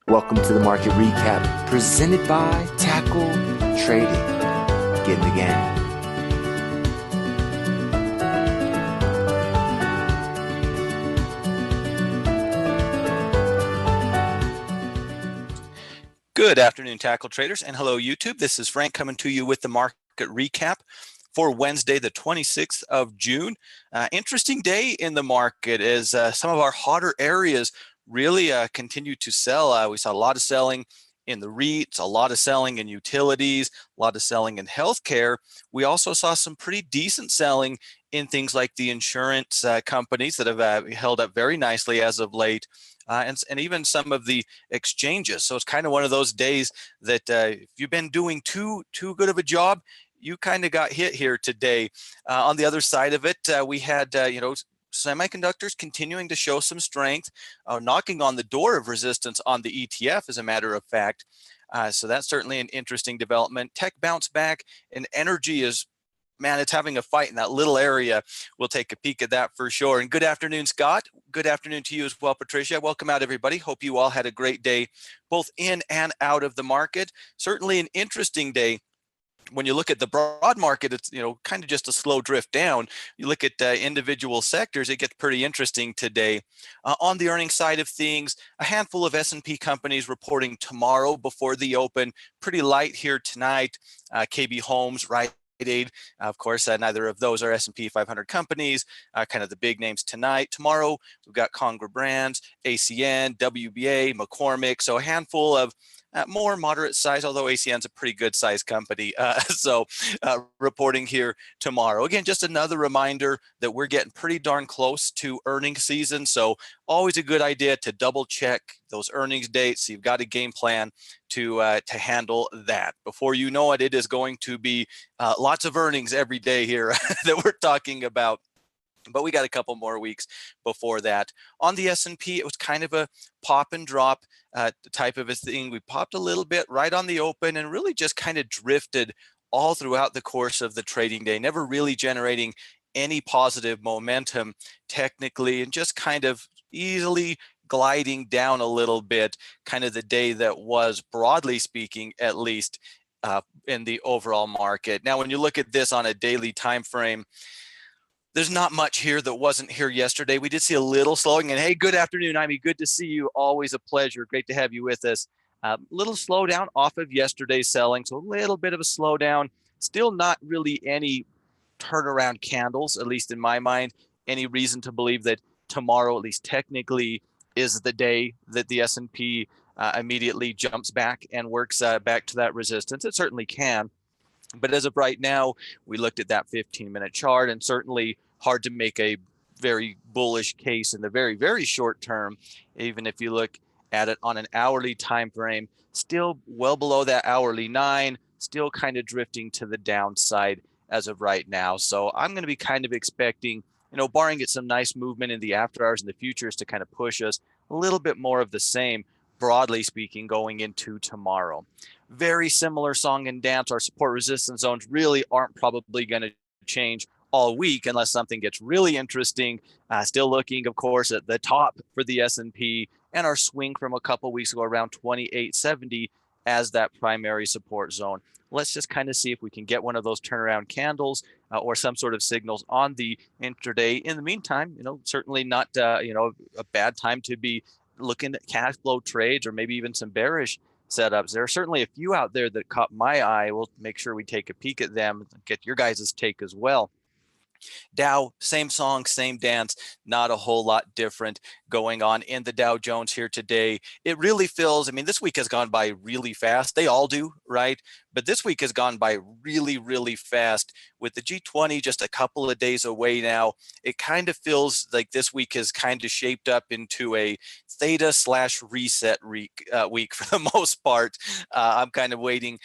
Welcome to the market recap presented by Tackle Trading. Get in the game. Good afternoon, Tackle Traders, and hello, YouTube. This is Frank coming to you with the market recap for Wednesday, the 26th of June. Interesting day in the market as some of our hotter areas really continue to sell. We saw a lot of selling in the REITs, a lot of selling in utilities, a lot of selling in healthcare. We also saw some pretty decent selling in things like the insurance companies that have held up very nicely as of late. And even some of the exchanges. So it's kind of one of those days that if you've been doing too good of a job, you kind of got hit here today. On the other side of it, we had semiconductors continuing to show some strength, knocking on the door of resistance on the ETF, as a matter of fact. So that's certainly an interesting development. Tech bounced back, and energy is, man, it's having a fight in that little area. We'll take a peek at that for sure. And good afternoon, Scott. Good afternoon to you as well, Patricia. Welcome out, everybody. Hope you all had a great day, both in and out of the market. Certainly an interesting day. When you look at the broad market, it's kind of just a slow drift down. You look at individual sectors, it gets pretty interesting today. On the earnings side of things, a handful of S&P companies reporting tomorrow before the open. Pretty light here tonight. KB Homes, right? Aid. Of course, neither of those are S&P 500 companies, kind of the big names tonight. Tomorrow, we've got Conger Brands, ACN, WBA, McCormick, so a handful of more moderate size, although ACN's a pretty good size company. Reporting here tomorrow. Again, just another reminder that we're getting pretty darn close to earnings season. So always a good idea to double check those earnings dates. So you've got a game plan to handle that. Before you know it, it is going to be lots of earnings every day here that we're talking about. But we got a couple more weeks before that. On the S&P, it was kind of a pop and drop type of a thing. We popped a little bit right on the open and really just kind of drifted all throughout the course of the trading day, never really generating any positive momentum technically, and just kind of easily gliding down a little bit, kind of the day that was, broadly speaking, at least in the overall market. Now, when you look at this on a daily time frame, there's not much here that wasn't here yesterday. We did see a little slowing, and hey, good afternoon, Amy. Good to see you. Always a pleasure. Great to have you with us. Little slowdown off of yesterday's selling, so a little bit of a slowdown. Still not really any turnaround candles, at least in my mind. Any reason to believe that tomorrow, at least technically, is the day that the S&P immediately jumps back and works back to that resistance? It certainly can. But as of right now, we looked at that 15-minute chart, and certainly hard to make a very bullish case in the very, very short term. Even if you look at it on an hourly time frame, still well below that hourly 9, still kind of drifting to the downside as of right now. So I'm going to be kind of expecting, barring it some nice movement in the after hours and the futures to kind of push us a little bit more of the same, broadly speaking, going into tomorrow. Very similar song and dance. Our support resistance zones really aren't probably going to change all week unless something gets really interesting. Still looking, of course, at the top for the S&P, and our swing from a couple weeks ago around 2870 as that primary support zone. Let's just kind of see if we can get one of those turnaround candles or some sort of signals on the intraday. In the meantime, certainly not a bad time to be looking at cash flow trades or maybe even some bearish setups. There are certainly a few out there that caught my eye. We'll make sure we take a peek at them and get your guys' take as well. Dow, same song, same dance, not a whole lot different going on in the Dow Jones here today. It really feels, this week has gone by really fast. They all do, right? But this week has gone by really, really fast. With the G20 just a couple of days away now, it kind of feels like this week has kind of shaped up into a theta/reset week for the most part. I'm kind of waiting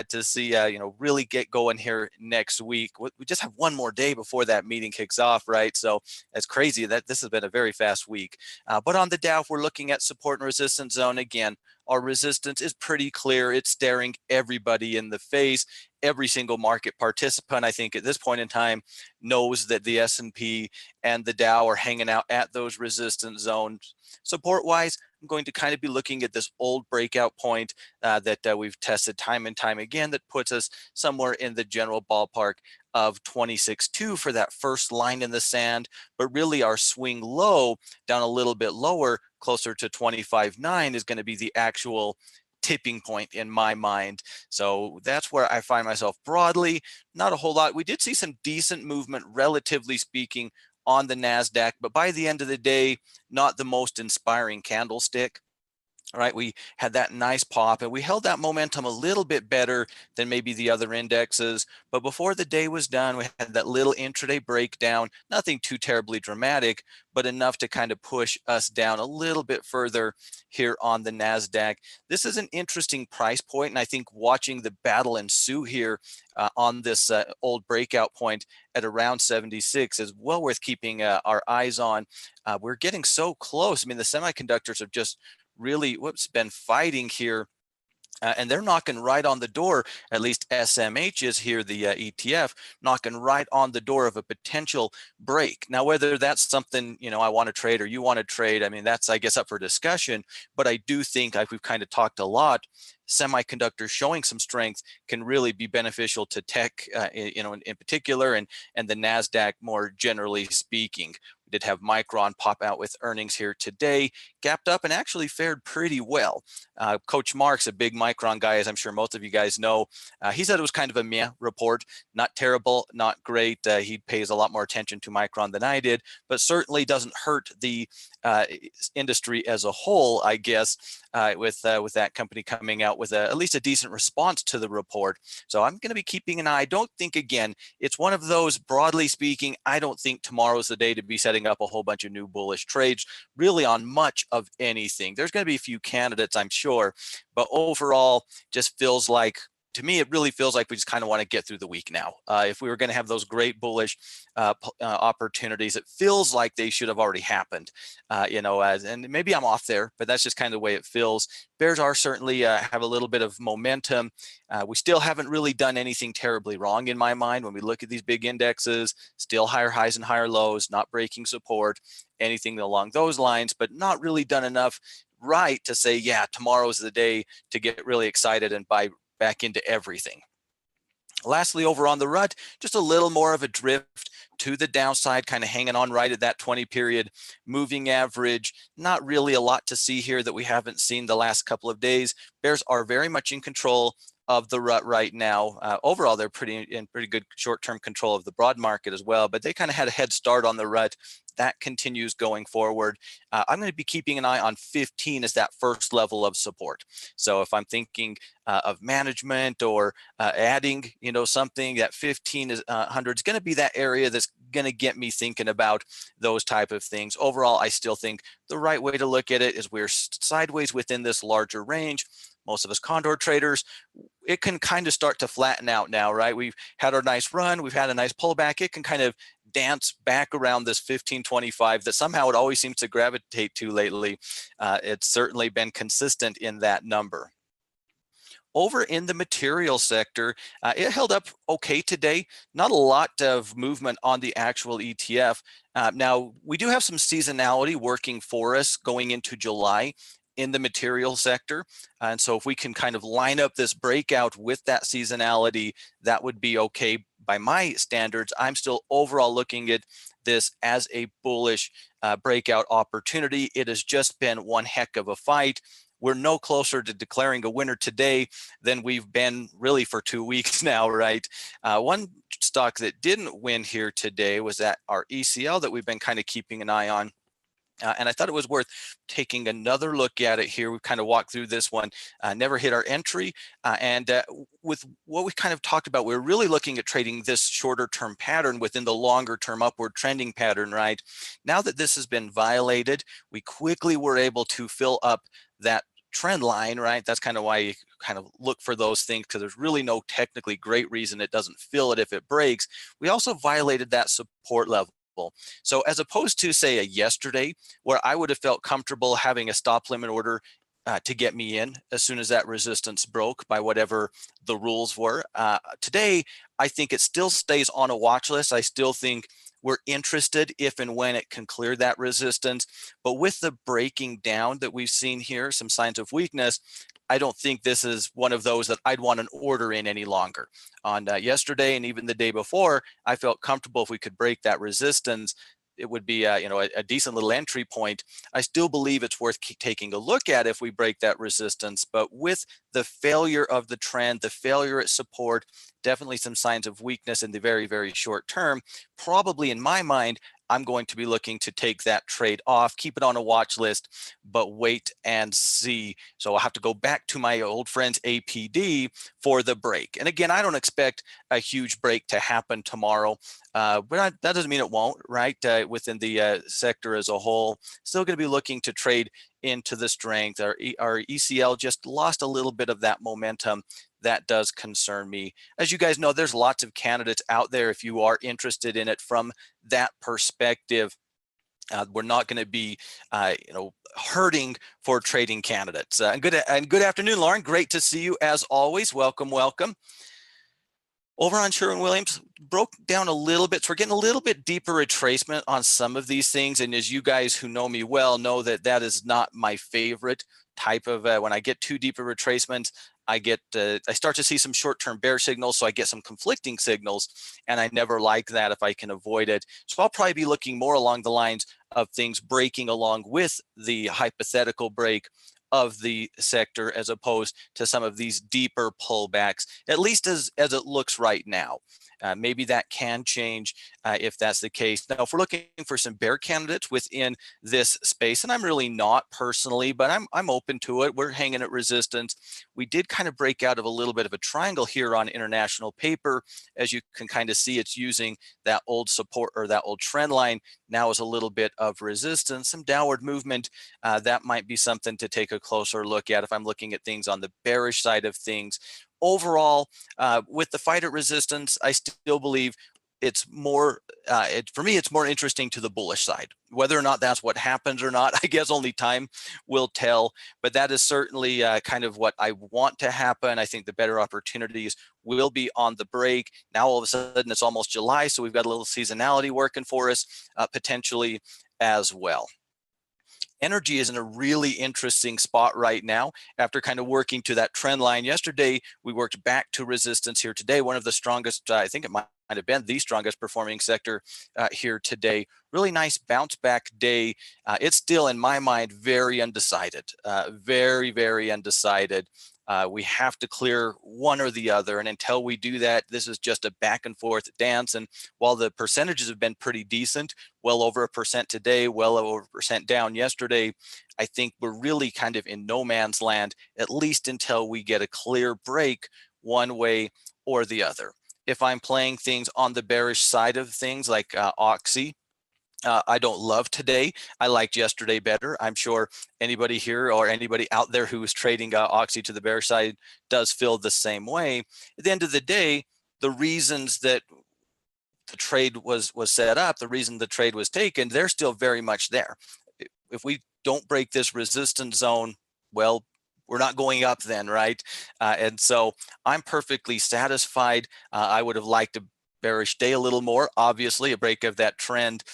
to see, really get going here next week. We just have one more day before that meeting kicks off, right? So it's crazy that this has been a very fast week. But on the Dow, if we're looking at support and resistance zone, again, our resistance is pretty clear. It's staring everybody in the face. Every single market participant, I think, at this point in time knows that the S&P and the Dow are hanging out at those resistance zones. Support-wise, I'm going to kind of be looking at this old breakout point that we've tested time and time again that puts us somewhere in the general ballpark of 26.2 for that first line in the sand, but really our swing low down a little bit lower, closer to 25.9, is going to be the actual tipping point in my mind. So that's where I find myself broadly. Not a whole lot. We did see some decent movement, relatively speaking, on the NASDAQ, but by the end of the day, not the most inspiring candlestick. All right, we had that nice pop and we held that momentum a little bit better than maybe the other indexes. But before the day was done, we had that little intraday breakdown, nothing too terribly dramatic, but enough to kind of push us down a little bit further here on the NASDAQ. This is an interesting price point, and I think watching the battle ensue here on this old breakout point at around 76 is well worth keeping our eyes on. We're getting so close. I mean, the semiconductors have just really been fighting here, and they're knocking right on the door. At least SMH is here, the ETF, knocking right on the door of a potential break. Now, whether that's something I want to trade or you want to trade, I mean, that's, I guess, up for discussion. But I do think, like we've kind of talked a lot, semiconductors showing some strength can really be beneficial to tech, in particular, and the NASDAQ more generally speaking. We did have Micron pop out with earnings here today, gapped up and actually fared pretty well. Coach Mark's a big Micron guy, as I'm sure most of you guys know. He said it was kind of a meh report, not terrible, not great. He pays a lot more attention to Micron than I did, but certainly doesn't hurt the industry as a whole, I guess, with that company coming out with at least a decent response to the report. So I'm going to be keeping an eye. I don't think, again, it's one of those, broadly speaking, I don't think tomorrow's the day to be setting up a whole bunch of new bullish trades, really on much of anything. There's going to be a few candidates, I'm sure, but overall, just feels like, to me, it really feels like we just kind of want to get through the week now. If we were going to have those great bullish opportunities, it feels like they should have already happened. And maybe I'm off there, but that's just kind of the way it feels. Bears are certainly have a little bit of momentum. We still haven't really done anything terribly wrong in my mind when we look at these big indexes. Still higher highs and higher lows, not breaking support, anything along those lines, but not really done enough right to say, yeah, tomorrow's the day to get really excited and buy back into everything. Lastly, over on the RUT, just a little more of a drift to the downside, kind of hanging on right at that 20-period moving average. Not really a lot to see here that we haven't seen the last couple of days. Bears are very much in control of the RUT right now. Overall, they're in pretty good short-term control of the broad market as well, but they kind of had a head start on the RUT. That continues going forward. I'm going to be keeping an eye on 15 as that first level of support. So if I'm thinking of management or adding, something, that 1500 is going to be that area that's going to get me thinking about those type of things. Overall, I still think the right way to look at it is we're sideways within this larger range. Most of us condor traders, it can kind of start to flatten out now, right? We've had our nice run. We've had a nice pullback. It can kind of dance back around this 1525 that somehow it always seems to gravitate to lately. It's certainly been consistent in that number. Over in the material sector, it held up okay today. Not a lot of movement on the actual ETF. Now, we do have some seasonality working for us going into July in the material sector. And so if we can kind of line up this breakout with that seasonality, that would be okay by my standards. I'm still overall looking at this as a bullish breakout opportunity. It has just been one heck of a fight. We're no closer to declaring a winner today than we've been really for 2 weeks now, right? One stock that didn't win here today was at our ECL that we've been kind of keeping an eye on. And I thought it was worth taking another look at it here. We've kind of walked through this one, never hit our entry. And with what we kind of talked about, we're really looking at trading this shorter term pattern within the longer term upward trending pattern, right? Now that this has been violated, we quickly were able to fill up that trend line, right? That's kind of why you kind of look for those things, because there's really no technically great reason it doesn't fill it if it breaks. We also violated that support level. So as opposed to, say, a yesterday where I would have felt comfortable having a stop limit order to get me in as soon as that resistance broke by whatever the rules were. Today, I think it still stays on a watch list. I still think we're interested if and when it can clear that resistance. But with the breaking down that we've seen here, some signs of weakness, I don't think this is one of those that I'd want an order in any longer. On yesterday and even the day before, I felt comfortable if we could break that resistance. It would be a decent little entry point. I still believe it's worth taking a look at if we break that resistance. But with the failure of the trend, the failure at support, definitely some signs of weakness in the very, very short term, probably in my mind, I'm going to be looking to take that trade off, keep it on a watch list, but wait and see. So I'll have to go back to my old friends APD for the break. And again, I don't expect a huge break to happen tomorrow, but that doesn't mean it won't, right? Within the sector as a whole, still going to be looking to trade into the strength. Our ECL just lost a little bit of that momentum. That does concern me. As you guys know, there's lots of candidates out there if you are interested in it from that perspective. We're not going to be, hurting for trading candidates. And good afternoon, Lauren. Great to see you as always. Welcome, welcome. Over on Sherwin-Williams, broke down a little bit. So we're getting a little bit deeper retracement on some of these things. And as you guys who know me well know that that is not my favorite type of, when I get too deep of retracements, I start to see some short-term bear signals, so I get some conflicting signals, and I never like that if I can avoid it. So I'll probably be looking more along the lines of things breaking along with the hypothetical break of the sector as opposed to some of these deeper pullbacks, at least as it looks right now. Maybe that can change if that's the case. Now, if we're looking for some bear candidates within this space, and I'm really not personally, but I'm open to it. We're hanging at resistance. We did kind of break out of a little bit of a triangle here on international paper. As you can kind of see, it's using that old support or that old trend line now as a little bit of resistance, some downward movement. That might be something to take a closer look at if I'm looking at things on the bearish side of things. Overall, with the fight at resistance, I still believe it's more, for me, it's more interesting to the bullish side. Whether or not that's what happens or not, I guess only time will tell. But that is certainly kind of what I want to happen. I think the better opportunities will be on the break. Now, all of a sudden, it's almost July, so we've got a little seasonality working for us potentially as well. Energy is in a really interesting spot right now after kind of working to that trend line. Yesterday, we worked back to resistance here today. One of the strongest, I think it might have been the strongest performing sector here today. Really nice bounce back day. It's still, in my mind, very undecided, very, very undecided. We have to clear one or the other. And until we do that, this is just a back and forth dance. And while the percentages have been pretty decent, well over 1% today, well over 1% down yesterday, I think we're really kind of in no man's land, at least until we get a clear break one way or the other. If I'm playing things on the bearish side of things like Oxy, I don't love today. I liked yesterday better. I'm sure anybody here or anybody out there who is trading Oxy to the bear side does feel the same way. At the end of the day, the reasons that the trade was set up, the reason the trade was taken, they're still very much there. If we don't break this resistance zone, well, we're not going up then, right? And so I'm perfectly satisfied. I would have liked a bearish day a little more, obviously, a break of that trend.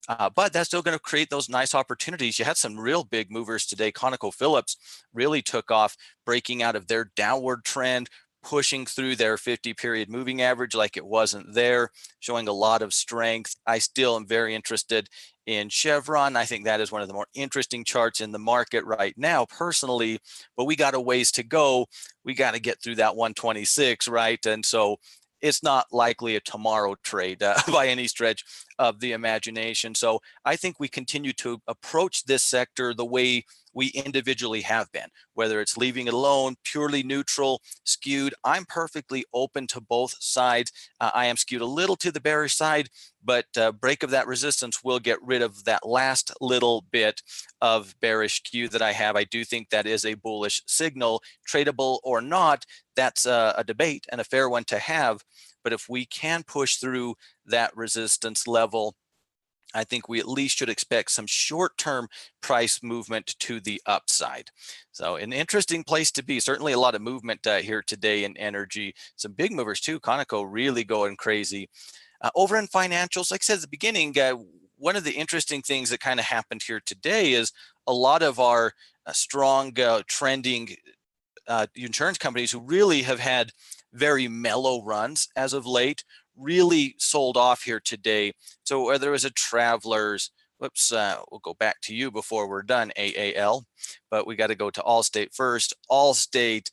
But that's still going to create those nice opportunities. You had some real big movers today. ConocoPhillips really took off, breaking out of their downward trend, pushing through their 50-period moving average like it wasn't there, showing a lot of strength. I still am very interested in Chevron. I think that is one of the more interesting charts in the market right now, personally, but we got a ways to go. We got to get through that 126, right? And so it's not likely a tomorrow trade by any stretch of the imagination. So I think we continue to approach this sector the way we individually have been, whether it's leaving it alone, purely neutral, skewed. I'm perfectly open to both sides. I am skewed a little to the bearish side, but break of that resistance will get rid of that last little bit of bearish skew that I have. I do think that is a bullish signal, tradable or not. That's a debate and a fair one to have. But if we can push through that resistance level, I think we at least should expect some short-term price movement to the upside. So an interesting place to be. Certainly a lot of movement here today in energy. Some big movers too. Conoco really going crazy. Over in financials, like I said at the beginning, one of the interesting things that kind of happened here today is a lot of our strong trending insurance companies who really have had very mellow runs as of late really sold off here today. So whether it was a Travelers, whoops, we'll go back to you before we're done, AAL, but we got to go to Allstate first. Allstate,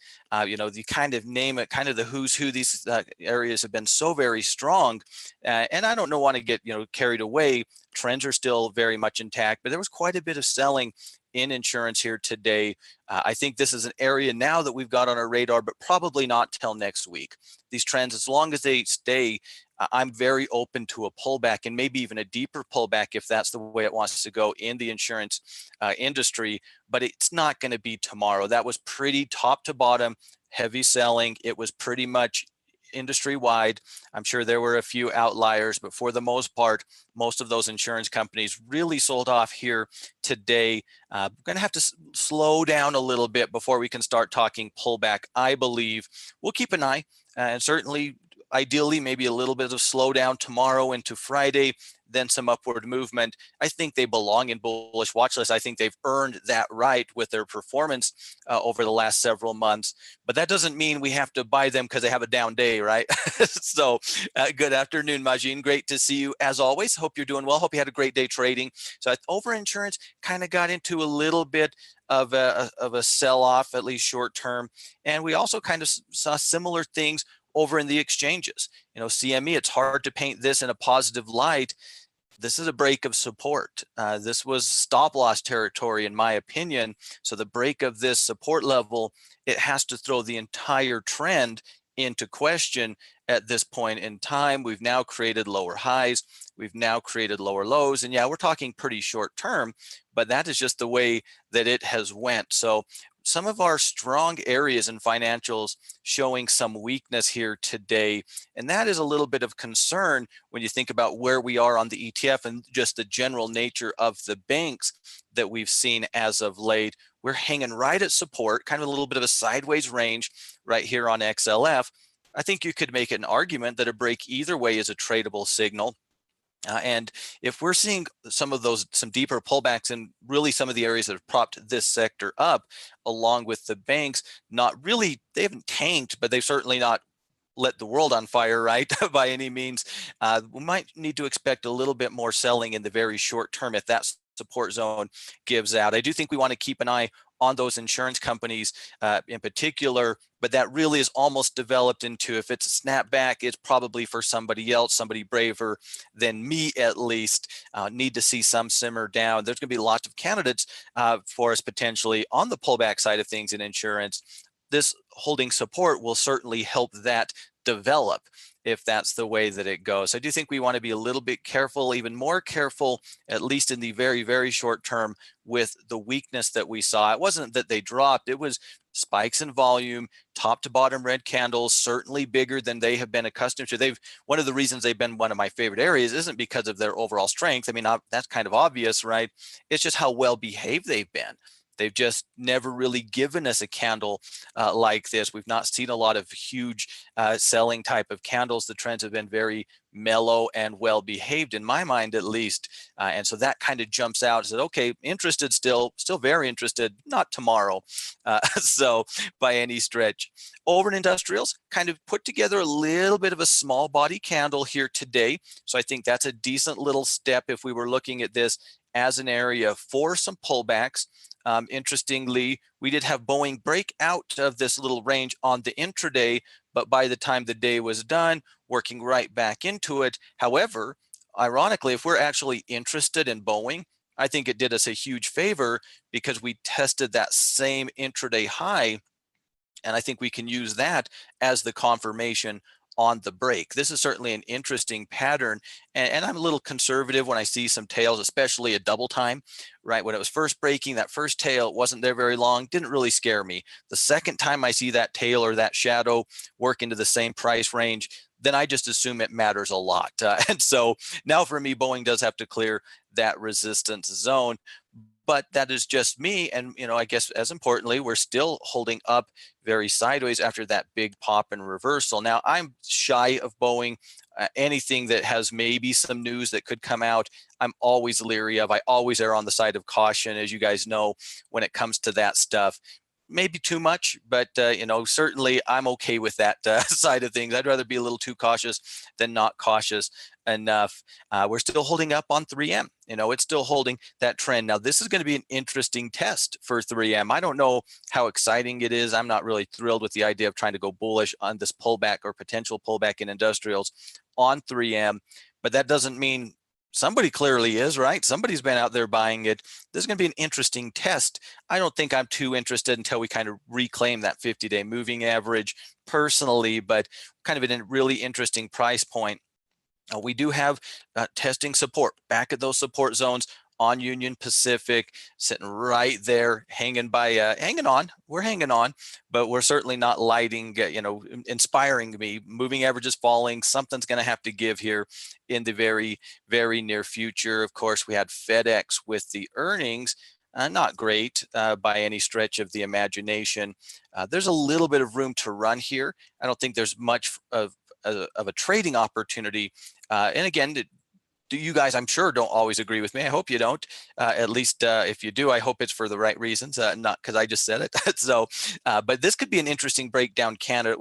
you know, you kind of name it, kind of the who's who. These areas have been so very strong, and I don't want to get, you know, carried away. Trends are still very much intact, but there was quite a bit of selling in insurance here today. I think this is an area now that we've got on our radar, but probably not till next week. These trends, as long as they stay, I'm very open to a pullback, and maybe even a deeper pullback if that's the way it wants to go in the insurance industry, but it's not going to be tomorrow. That was pretty top to bottom, heavy selling. It was pretty much industry-wide. I'm sure there were a few outliers, but for the most part, most of those insurance companies really sold off here today. We're going to have to slow down a little bit before we can start talking pullback, I believe. We'll keep an eye, and certainly, ideally, maybe a little bit of slowdown tomorrow into Friday, then some upward movement. I think they belong in bullish watch lists. I think they've earned that right with their performance over the last several months. But that doesn't mean we have to buy them because they have a down day, right? So good afternoon, Majin. Great to see you as always. Hope you're doing well. Hope you had a great day trading. So over insurance kind of got into a little bit of a sell-off, at least short term. And we also kind of saw similar things over in the exchanges. You know, CME, it's hard to paint this in a positive light. This is a break of support. This was stop loss territory, in my opinion. So the break of this support level, it has to throw the entire trend into question at this point in time. We've now created lower highs. We've now created lower lows. And yeah, we're talking pretty short term, but that is just the way that it has went. So some of our strong areas in financials showing some weakness here today. And that is a little bit of concern when you think about where we are on the ETF and just the general nature of the banks that we've seen as of late. We're hanging right at support, kind of a little bit of a sideways range right here on XLF. I think you could make an argument that a break either way is a tradable signal. And if we're seeing some deeper pullbacks in really some of the areas that have propped this sector up, along with the banks, they haven't tanked, but they've certainly not lit the world on fire, right, by any means. We might need to expect a little bit more selling in the very short term if that support zone gives out. I do think we want to keep an eye on those insurance companies in particular, but that really is almost developed into, if it's a snapback, it's probably for somebody else, somebody braver than me at least. Need to see some simmer down. There's going to be lots of candidates for us potentially on the pullback side of things in insurance. This holding support will certainly help that develop if that's the way that it goes. I do think we want to be a little bit careful, even more careful, at least in the very, very short term, with the weakness that we saw. It wasn't that they dropped, it was spikes in volume, top to bottom red candles, certainly bigger than they have been accustomed to. One of the reasons they've been one of my favorite areas isn't because of their overall strength. I mean, that's kind of obvious, right? It's just how well behaved they've been. They've just never really given us a candle like this. We've not seen a lot of huge selling type of candles. The trends have been very mellow and well behaved, in my mind at least. And so that kind of jumps out and says, okay, interested still very interested, not tomorrow. So by any stretch. Over in industrials, kind of put together a little bit of a small body candle here today. So I think that's a decent little step if we were looking at this as an area for some pullbacks. Interestingly, we did have Boeing break out of this little range on the intraday, but by the time the day was done, working right back into it. However, ironically, if we're actually interested in Boeing, I think it did us a huge favor because we tested that same intraday high, and I think we can use that as the confirmation on the break. This is certainly an interesting pattern, and I'm a little conservative when I see some tails, especially a double time, right? When it was first breaking, that first tail wasn't there very long, didn't really scare me. The second time I see that tail or that shadow work into the same price range, then I just assume it matters a lot. And so now for me, Boeing does have to clear that resistance zone. but that is just me. And, I guess as importantly, we're still holding up very sideways after that big pop and reversal. Now, I'm shy of Boeing. Anything that has maybe some news that could come out, I'm always leery of. I always err on the side of caution, as you guys know, when it comes to that stuff. Maybe too much, but certainly I'm okay with that side of things. I'd rather be a little too cautious than not cautious enough. We're still holding up on 3M. It's still holding that trend. Now, this is going to be an interesting test for 3M. I don't know how exciting it is. I'm not really thrilled with the idea of trying to go bullish on this pullback or potential pullback in industrials on 3M, but that doesn't mean somebody clearly is, right? Somebody's been out there buying it. This is going to be an interesting test. I don't think I'm too interested until we kind of reclaim that 50-day moving average personally, but kind of in a really interesting price point. We do have testing support back at those support zones on Union Pacific, sitting right there, hanging on. We're hanging on, but we're certainly not lighting, inspiring me. Moving averages falling. Something's going to have to give here in the very, very near future. Of course, we had FedEx with the earnings. Not great by any stretch of the imagination. There's a little bit of room to run here. I don't think there's much of a trading opportunity. And again, you guys, I'm sure, don't always agree with me. I hope you don't. At least if you do, I hope it's for the right reasons, not because I just said it. So, but this could be an interesting breakdown candidate.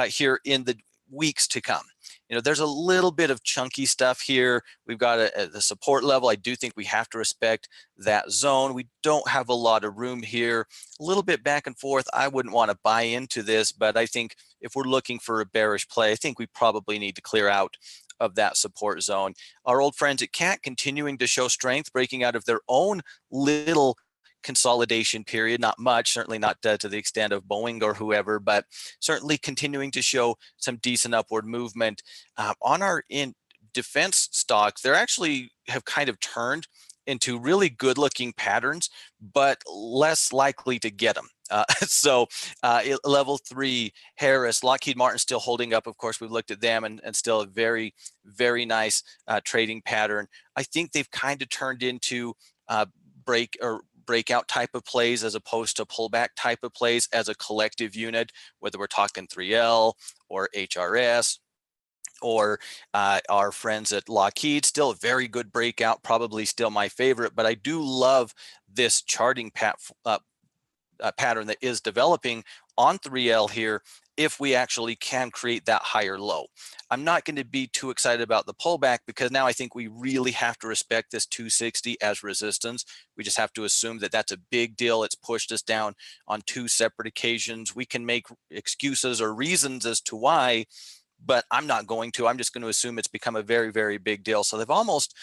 Here in the weeks to come. There's a little bit of chunky stuff here. We've got the support level. I do think we have to respect that zone. We don't have a lot of room here. A little bit back and forth. I wouldn't want to buy into this, but I think if we're looking for a bearish play, I think we probably need to clear out of that support zone. Our old friends at CAT continuing to show strength, breaking out of their own little consolidation period. Not much, certainly not to the extent of Boeing or whoever, but certainly continuing to show some decent upward movement. On our defense stocks, they're actually have kind of turned into really good looking patterns, but less likely to get them. So level 3, Harris, Lockheed Martin still holding up. Of course, we've looked at them and still a very, very nice trading pattern. I think they've kind of turned into breakout type of plays as opposed to pullback type of plays as a collective unit, whether we're talking 3L or HRS or our friends at Lockheed. Still a very good breakout, probably still my favorite, but I do love this charting pattern that is developing on 3L here if we actually can create that higher low. I'm not going to be too excited about the pullback because now I think we really have to respect this 260 as resistance. We just have to assume that that's a big deal. It's pushed us down on 2 separate occasions. We can make excuses or reasons as to why, but I'm not going to. I'm just going to assume it's become a very, very big deal. So they've almost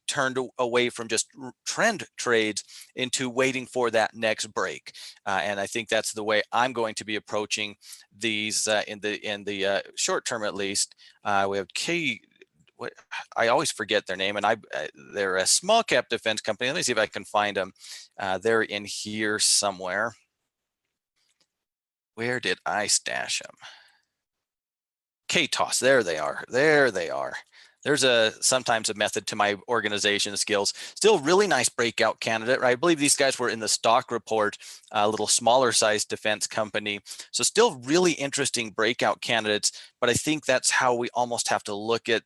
turned away from just trend trades into waiting for that next break, and I think that's the way I'm going to be approaching these in the short term at least. We have I always forget their name, and they're a small cap defense company. Let me see if I can find them. They're in here somewhere. Where did I stash them? KTOS, there they are. There they are. There's sometimes a method to my organization skills. Still really nice breakout candidate, right? I believe these guys were in the stock report, a little smaller size defense company. So still really interesting breakout candidates, but I think that's how we almost have to look at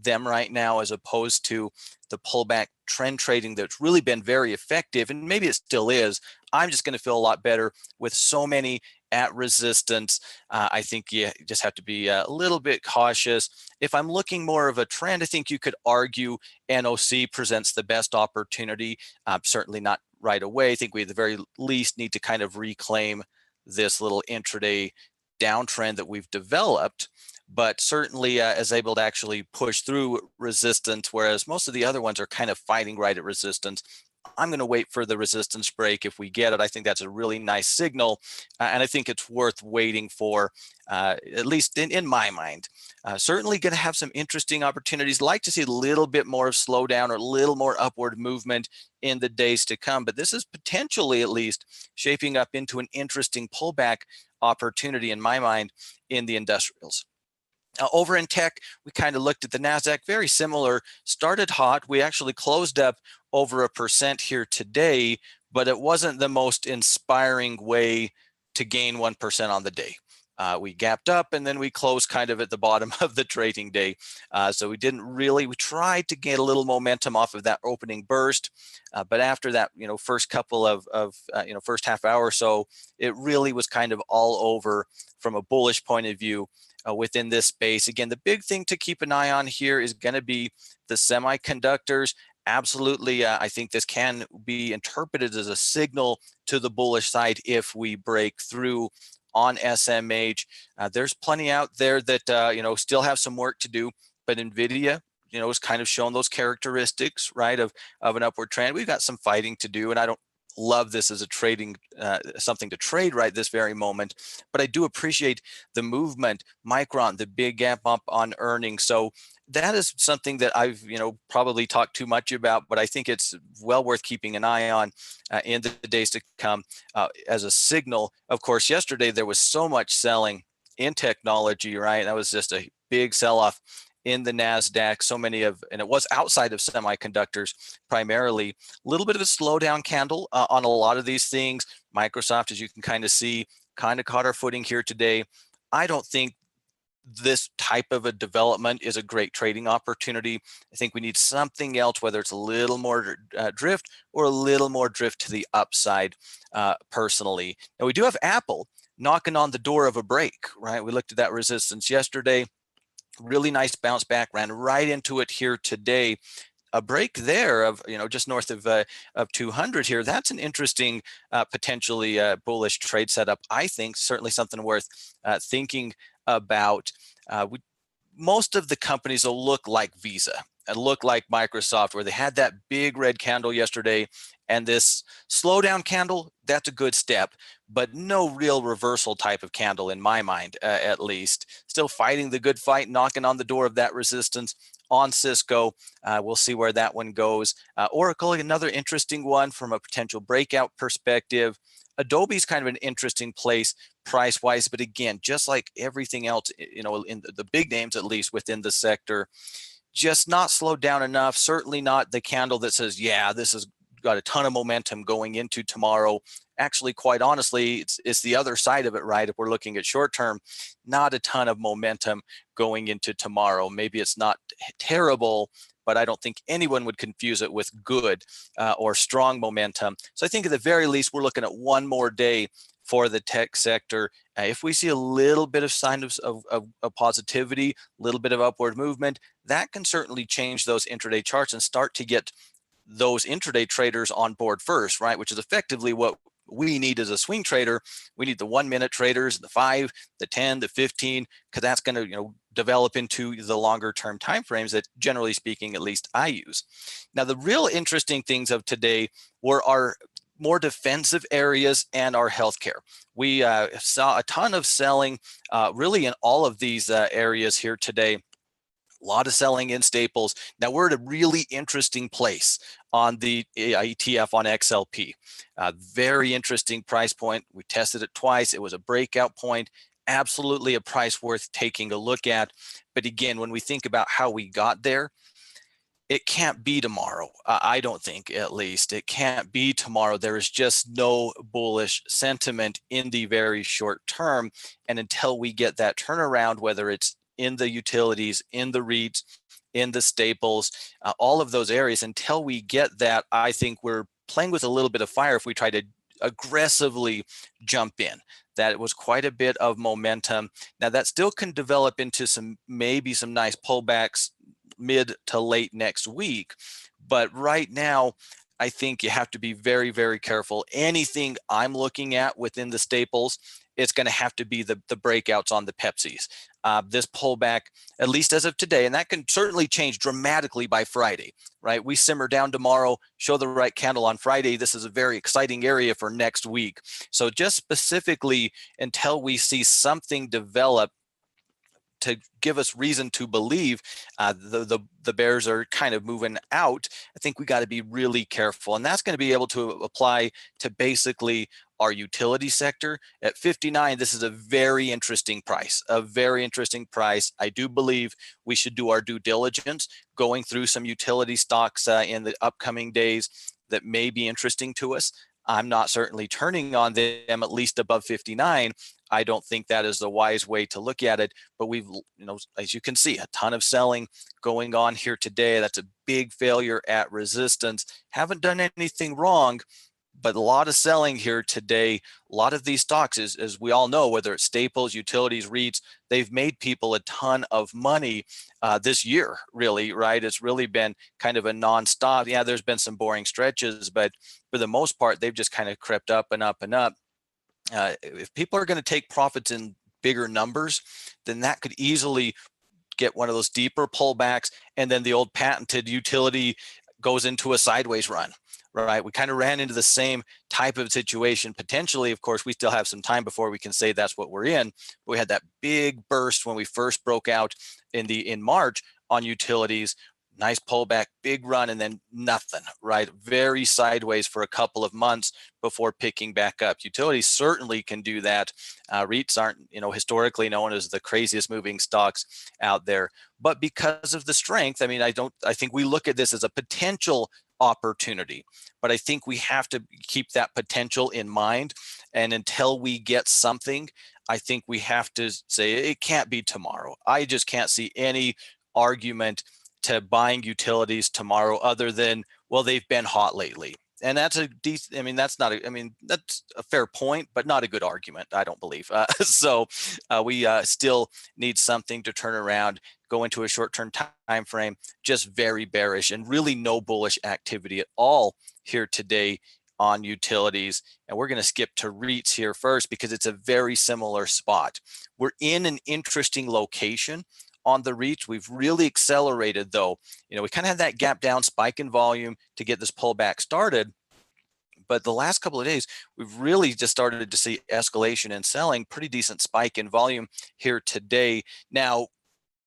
them right now, as opposed to the pullback trend trading that's really been very effective, and maybe it still is. I'm just going to feel a lot better with so many at resistance. I think you just have to be a little bit cautious. If I'm looking more of a trend, I think you could argue NOC presents the best opportunity. Certainly not right away. I think we at the very least need to kind of reclaim this little intraday downtrend that we've developed, but certainly is able to actually push through resistance, whereas most of the other ones are kind of fighting right at resistance. I'm going to wait for the resistance break. If we get it, I think that's a really nice signal, and I think it's worth waiting for, at least in my mind. Certainly going to have some interesting opportunities. Like to see a little bit more of slowdown or a little more upward movement in the days to come, but this is potentially at least shaping up into an interesting pullback opportunity in my mind in the industrials. Over in tech, we kind of looked at the NASDAQ, very similar, started hot. We actually closed up over 1% here today, but it wasn't the most inspiring way to gain 1% on the day. We gapped up and then we closed kind of at the bottom of the trading day. So we tried to get a little momentum off of that opening burst. But after that, first couple of first half hour or so, it really was kind of all over from a bullish point of view. Within this space. Again, the big thing to keep an eye on here is going to be the semiconductors. Absolutely, I think this can be interpreted as a signal to the bullish side if we break through on SMH. There's plenty out there that still have some work to do, but NVIDIA is kind of showing those characteristics, right, of an upward trend. We've got some fighting to do, and I don't love this as a trading something to trade right this very moment, but I do appreciate the movement. Micron, the big gap up on earnings. So that is something that I've probably talked too much about, but I think it's well worth keeping an eye on in the days to come as a signal. Of course, yesterday there was so much selling in technology, right? That was just a big sell-off in the NASDAQ, and it was outside of semiconductors primarily. A little bit of a slowdown candle on a lot of these things. Microsoft, as you can kind of see, kind of caught our footing here today. I don't think this type of a development is a great trading opportunity. I think we need something else, whether it's a little more drift or a little more drift to the upside personally. Now, we do have Apple knocking on the door of a break, right? We looked at that resistance yesterday. Really nice bounce back, ran right into it here today. A break there of just north of 200 here. That's an interesting potentially bullish trade setup. I think certainly something worth thinking about. Most of the companies will look like Visa and look like Microsoft, where they had that big red candle yesterday, and this slowdown candle, that's a good step, but no real reversal type of candle in my mind, at least. Still fighting the good fight, knocking on the door of that resistance on Cisco. We'll see where that one goes. Oracle, another interesting one from a potential breakout perspective. Adobe's kind of an interesting place price-wise, but again, just like everything else, in the big names, at least within the sector, just not slowed down enough. Certainly not the candle that says, yeah, this has got a ton of momentum going into tomorrow. Actually, quite honestly, it's the other side of it, right? If we're looking at short term, not a ton of momentum going into tomorrow. Maybe it's not terrible, but I don't think anyone would confuse it with good or strong momentum. So I think at the very least, we're looking at one more day for the tech sector. If we see a little bit of signs of positivity, a little bit of upward movement, that can certainly change those intraday charts and start to get those intraday traders on board first, right? Which is effectively what we need as a swing trader. We need the 1 minute traders, the 5, the 10, the 15, because that's going to develop into the longer term timeframes that, generally speaking, at least I use. Now, the real interesting things of today were our more defensive areas and our healthcare. We saw a ton of selling really in all of these areas here today. A lot of selling in staples. Now we're at a really interesting place on the ETF on XLP. Very interesting price point. We tested it twice. It was a breakout point. Absolutely a price worth taking a look at. But again, when we think about how we got there, it can't be tomorrow. I don't think, at least. It can't be tomorrow. There is just no bullish sentiment in the very short term. And until we get that turnaround, whether it's in the utilities, in the REITs, in the staples, all of those areas, until we get that, I think we're playing with a little bit of fire if we try to aggressively jump in. That it was quite a bit of momentum. Now that still can develop into maybe some nice pullbacks mid to late next week. But right now, I think you have to be very, very careful. Anything I'm looking at within the staples, it's going to have to be the breakouts on the Pepsis. This pullback, at least as of today, and that can certainly change dramatically by Friday, right? We simmer down tomorrow, show the right candle on Friday. This is a very exciting area for next week. So just specifically until we see something develop to give us reason to believe the bears are kind of moving out, I think we got to be really careful. And that's going to be able to apply to basically our utility sector. At 59, this is a very interesting price, a very interesting price. I do believe we should do our due diligence going through some utility stocks in the upcoming days that may be interesting to us. I'm not certainly turning on them at least above 59. I don't think that is the wise way to look at it, but we've, as you can see, a ton of selling going on here today. That's a big failure at resistance. Haven't done anything wrong, but a lot of selling here today. A lot of these stocks, as we all know, whether it's staples, utilities, REITs, they've made people a ton of money this year, really, right? It's really been kind of a nonstop. Yeah, there's been some boring stretches, but for the most part, they've just kind of crept up and up and up. If people are going to take profits in bigger numbers, then that could easily get one of those deeper pullbacks, and then the old patented utility goes into a sideways run, right? We kind of ran into the same type of situation potentially. Of course, we still have some time before we can say that's what we're in. But we had that big burst when we first broke out in March on utilities. Nice pullback, big run, and then nothing, right? Very sideways for a couple of months before picking back up. Utilities certainly can do that. REITs aren't, historically known as the craziest moving stocks out there, but because of the strength, I think we look at this as a potential opportunity, but I think we have to keep that potential in mind. And until we get something, I think we have to say it can't be tomorrow. I just can't see any argument to buying utilities tomorrow other than, well, they've been hot lately. And that's a decent, that's not that's a fair point, but not a good argument, I don't believe. So we still need something to turn around, go into a short-term time frame, just very bearish and really no bullish activity at all here today on utilities. And we're going to skip to REITs here first because it's a very similar spot. We're in an interesting location on the REITs. We've really accelerated though. We kind of had that gap down spike in volume to get this pullback started. But the last couple of days, we've really just started to see escalation and selling, pretty decent spike in volume here today. Now,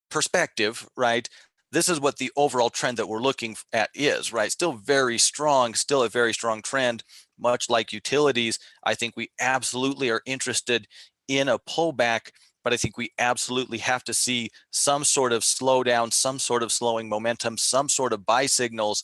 perspective, right? This is what the overall trend that we're looking at is, right? Still very strong, still a very strong trend, much like utilities. I think we absolutely are interested in a pullback, but I think we absolutely have to see some sort of slowdown, some sort of slowing momentum, some sort of buy signals.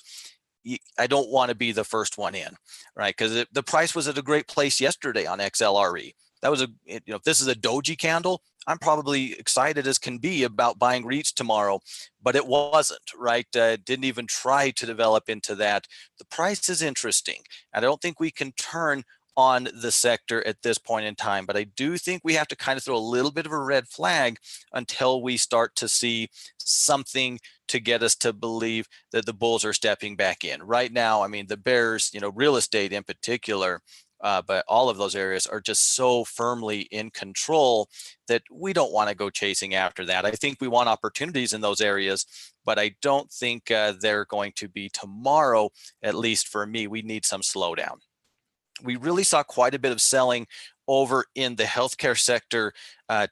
I don't want to be the first one in, right? Because the price was at a great place yesterday on XLRE. That was if this is a doji candle, I'm probably excited as can be about buying REITs tomorrow, but it wasn't, right? Didn't even try to develop into that. The price is interesting. And I don't think we can turn on the sector at this point in time, but I do think we have to kind of throw a little bit of a red flag until we start to see something to get us to believe that the bulls are stepping back in. Right now, the bears, real estate in particular, but all of those areas are just so firmly in control that we don't want to go chasing after that. I think we want opportunities in those areas, but I don't think they're going to be tomorrow, at least for me. We need some slowdown. We really saw quite a bit of selling over in the healthcare sector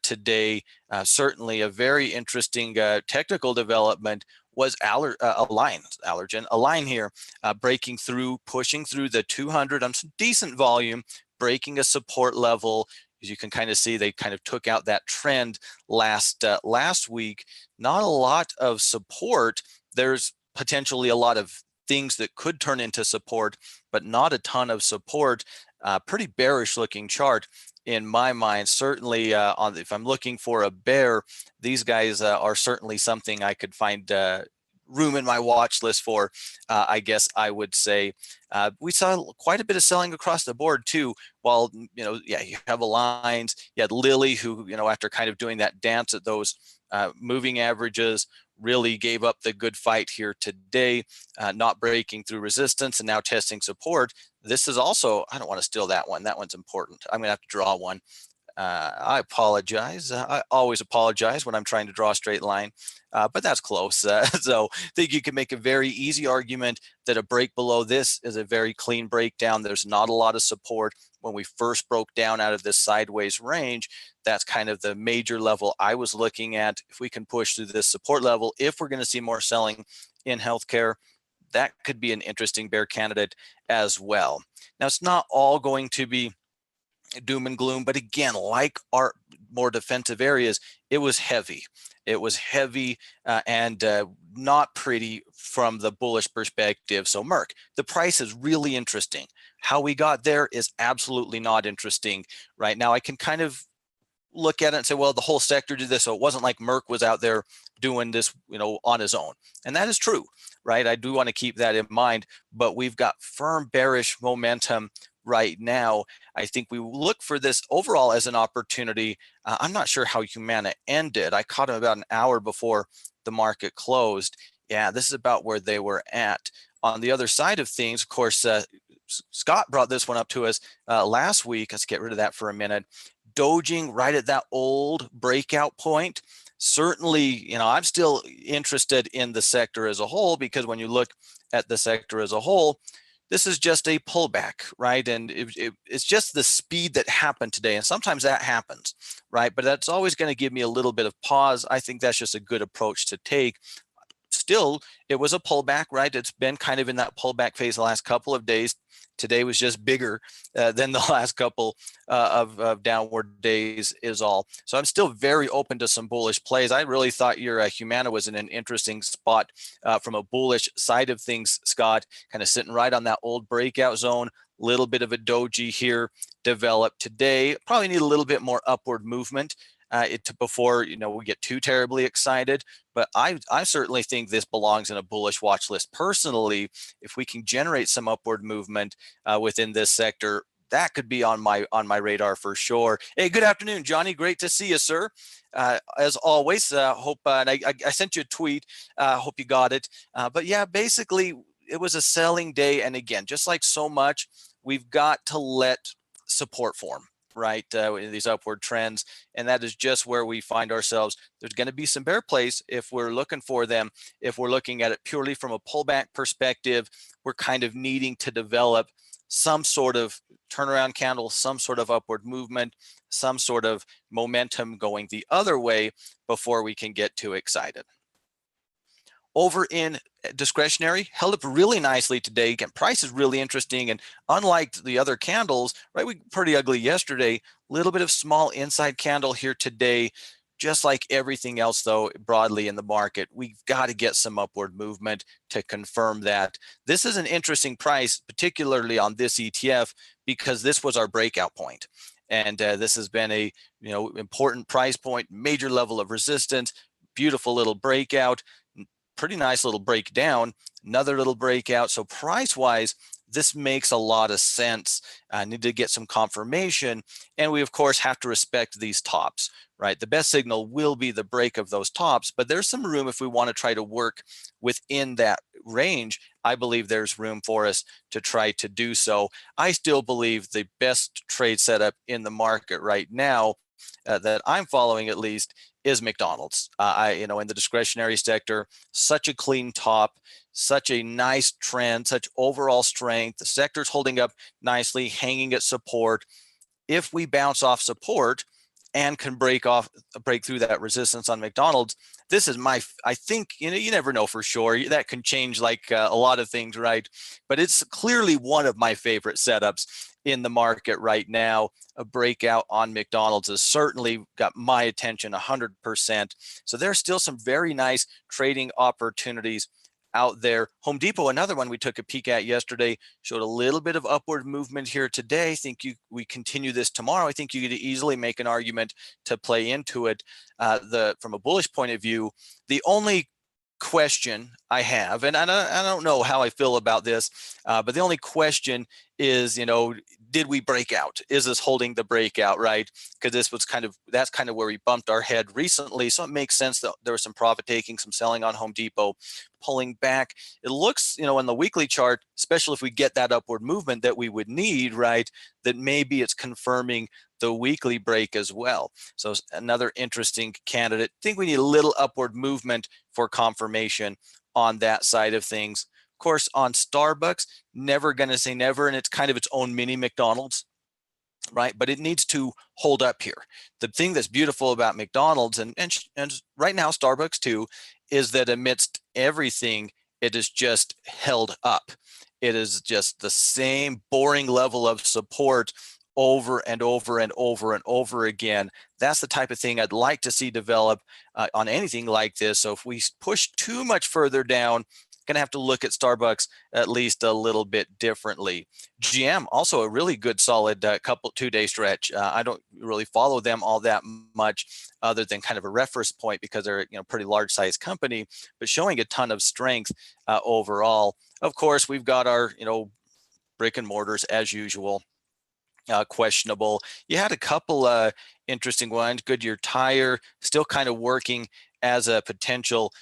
today. Certainly a very interesting technical development was Allergan here, breaking through, pushing through the 200 on some decent volume, breaking a support level. As you can kind of see, they kind of took out that trend last week. Not a lot of support. There's potentially a lot of things that could turn into support, but not a ton of support. Pretty bearish looking chart in my mind. Certainly if I'm looking for a bear, these guys are certainly something I could find room in my watch list for, I guess I would say. We saw quite a bit of selling across the board too. While, you have Alliance, you had Lilly, who, after kind of doing that dance at those moving averages, really gave up the good fight here today, not breaking through resistance and now testing support. This is also, I don't want to steal that one. That one's important. I'm going to have to draw one. I apologize. I always apologize when I'm trying to draw a straight line, but that's close. So I think you can make a very easy argument that a break below this is a very clean breakdown. There's not a lot of support. when we first broke down out of this sideways range, that's kind of the major level I was looking at. If we can push through this support level, if we're going to see more selling in healthcare, that could be an interesting bear candidate as well. Now, it's not all going to be doom and gloom, but again, like our more defensive areas, it was heavy. It was heavy and not pretty from the bullish perspective. So Merck, the price is really interesting. How we got there is absolutely not interesting right now. I can kind of look at it and say, well, the whole sector did this, so it wasn't like Merck was out there doing this, on his own. And that is true, right? I do want to keep that in mind, but we've got firm bearish momentum right now. I think we look for this overall as an opportunity. I'm not sure how Humana ended. I caught them about an hour before the market closed. Yeah, this is about where they were at. On the other side of things, of course, Scott brought this one up to us last week. Let's get rid of that for a minute. Doging right at that old breakout point. Certainly, I'm still interested in the sector as a whole, because when you look at the sector as a whole, this is just a pullback, right? And it's just the speed that happened today. And sometimes that happens, right? But that's always going to give me a little bit of pause. I think that's just a good approach to take. Still, it was a pullback, right? It's been kind of in that pullback phase the last couple of days. Today was just bigger than the last couple of downward days is all. So I'm still very open to some bullish plays. I really thought your Humana was in an interesting spot from a bullish side of things, Scott, kind of sitting right on that old breakout zone. Little bit of a doji here developed today. Probably need a little bit more upward movement before we get too terribly excited. But I certainly think this belongs in a bullish watch list. Personally, if we can generate some upward movement within this sector, that could be on my radar for sure. Hey, good afternoon, Johnny. Great to see you, sir. As always, hope and I sent you a tweet. Hope you got it. But yeah, basically, it was a selling day. And again, just like so much, we've got to let support form, right, in these upward trends, and that is just where we find ourselves. There's going to be some bear plays if we're looking for them. If we're looking at it purely from a pullback perspective, we're kind of needing to develop some sort of turnaround candle, some sort of upward movement, some sort of momentum going the other way before we can get too excited. Over in discretionary, held up really nicely today. Again, price is really interesting, and unlike the other candles, right, we pretty ugly yesterday. Little bit of small inside candle here today. Just like everything else, though, broadly in the market, we've got to get some upward movement to confirm that. This is an interesting price, particularly on this ETF, because this was our breakout point. And this has been a important price point, major level of resistance, beautiful little breakout. Pretty nice little breakdown, another little breakout. So price-wise, this makes a lot of sense. I need to get some confirmation. And we, of course, have to respect these tops, right? The best signal will be the break of those tops, but there's some room if we want to try to work within that range. I believe there's room for us to try to do so. I still believe the best trade setup in the market right now that I'm following, at least, is McDonald's. In the discretionary sector, such a clean top, such a nice trend, such overall strength. The sector's holding up nicely, hanging at support. If we bounce off support and can break through that resistance on McDonald's, this is I think, you never know for sure. That can change like a lot of things, right? But it's clearly one of my favorite setups in the market right now. A breakout on McDonald's has certainly got my attention 100%. So there's still some very nice trading opportunities out there. Home Depot, another one we took a peek at yesterday, showed a little bit of upward movement here today. I think we continue this tomorrow. I think you could easily make an argument to play into it. From a bullish point of view, the only question I have, and I don't know how I feel about this, but the only question is, did we break out? Is this holding the breakout, right? Because that's kind of where we bumped our head recently. So it makes sense that there was some profit taking, some selling on Home Depot, pulling back. It looks, in the weekly chart, especially if we get that upward movement that we would need, right, that maybe it's confirming the weekly break as well. So another interesting candidate. I think we need a little upward movement for confirmation on that side of things. Of course, on Starbucks, never going to say never, and it's kind of its own mini McDonald's. right? But it needs to hold up here. The thing that's beautiful about McDonald's and right now Starbucks too, is that amidst everything, it is just held up. It is just the same boring level of support over and over and over and over again. That's the type of thing I'd like to see develop on anything like this. So if we push too much further down, going to have to look at Starbucks at least a little bit differently. GM, also a really good solid 2-day stretch. I don't really follow them all that much other than kind of a reference point because they're pretty large size company, but showing a ton of strength overall. Of course, we've got our brick and mortars as usual. Questionable. You had a couple interesting ones. Goodyear Tire still kind of working as a potential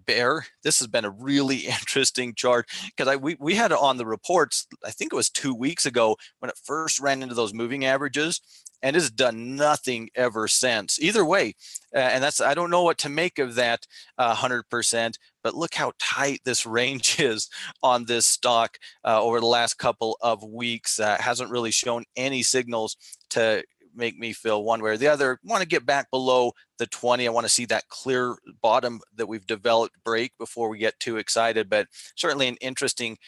bear. This has been a really interesting chart because we had it on the reports, I think it was 2 weeks ago when it first ran into those moving averages, and it's done nothing ever since. Either way, and that's, I don't know what to make of that 100%, but look how tight this range is on this stock over the last couple of weeks. Hasn't really shown any signals to make me feel one way or the other. Want to get back below the 20. I want to see that clear bottom that we've developed break before we get too excited, but certainly an interesting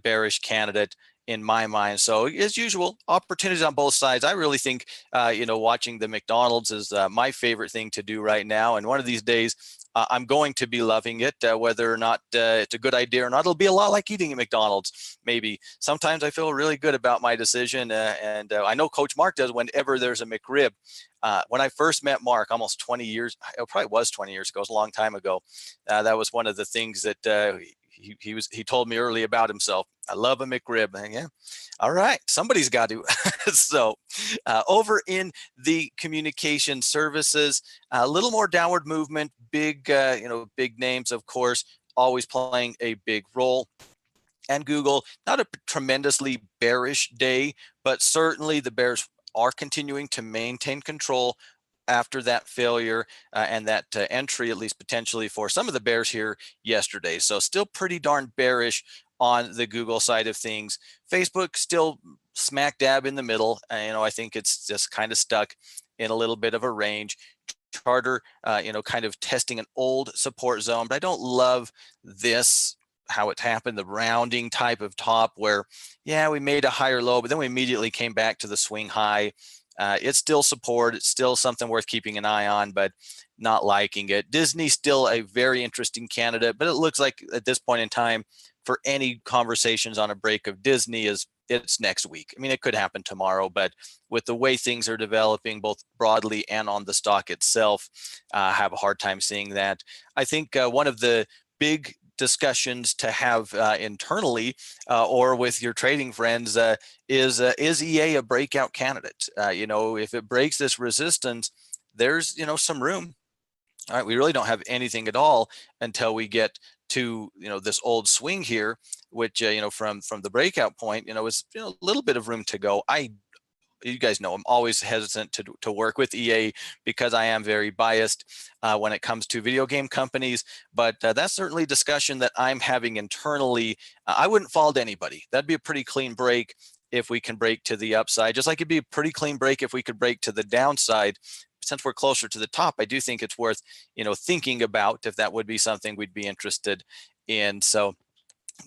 bearish candidate in my mind. So as usual, opportunities on both sides. I really think, watching the McDonald's is my favorite thing to do right now. And one of these days, I'm going to be loving it, whether or not it's a good idea or not. It'll be a lot like eating at McDonald's, maybe. Sometimes I feel really good about my decision, and I know Coach Mark does whenever there's a McRib. When I first met Mark, almost 20 years, it probably was 20 years ago, it was a long time ago. That was one of the things that he told me early about himself. I love a McRib. And yeah, all right, somebody's got to. So over in the communication services, a little more downward movement. Big big names, of course, always playing a big role. And Google, not a tremendously bearish day, but certainly the bears are continuing to maintain control after that failure and that entry, at least potentially for some of the bears here yesterday. So still pretty darn bearish on the Google side of things. Facebook still smack dab in the middle. I think it's just kind of stuck in a little bit of a range. Charter, kind of testing an old support zone, but I don't love this, how it happened, the rounding type of top where, yeah, we made a higher low, but then we immediately came back to the swing high. It's still support. It's still something worth keeping an eye on, but not liking it. Disney still a very interesting candidate, but it looks like at this point in time for any conversations on a break of Disney it's next week. I mean, it could happen tomorrow, but with the way things are developing, both broadly and on the stock itself, I have a hard time seeing that. I think one of the big discussions to have internally or with your trading friends is EA a breakout candidate? If it breaks this resistance, there's some room. All right, we really don't have anything at all until we get to this old swing here, which from the breakout point, is a little bit of room to go. You guys know I'm always hesitant to work with EA because I am very biased when it comes to video game companies, but that's certainly a discussion that I'm having internally. I wouldn't fault anybody. That'd be a pretty clean break if we can break to the upside, just like it'd be a pretty clean break if we could break to the downside. Since we're closer to the top, I do think it's worth thinking about if that would be something we'd be interested in. So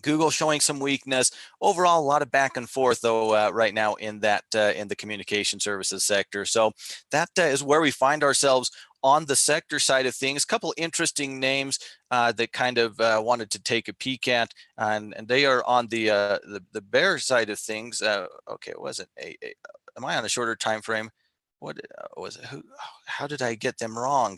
Google showing some weakness overall, a lot of back and forth though right now in that in the communication services sector. So that is where we find ourselves on the sector side of things. A couple interesting names that kind of wanted to take a peek at, and they are on the bear side of things. Okay, it wasn't am I on a shorter time frame? What was it? How did I get them wrong?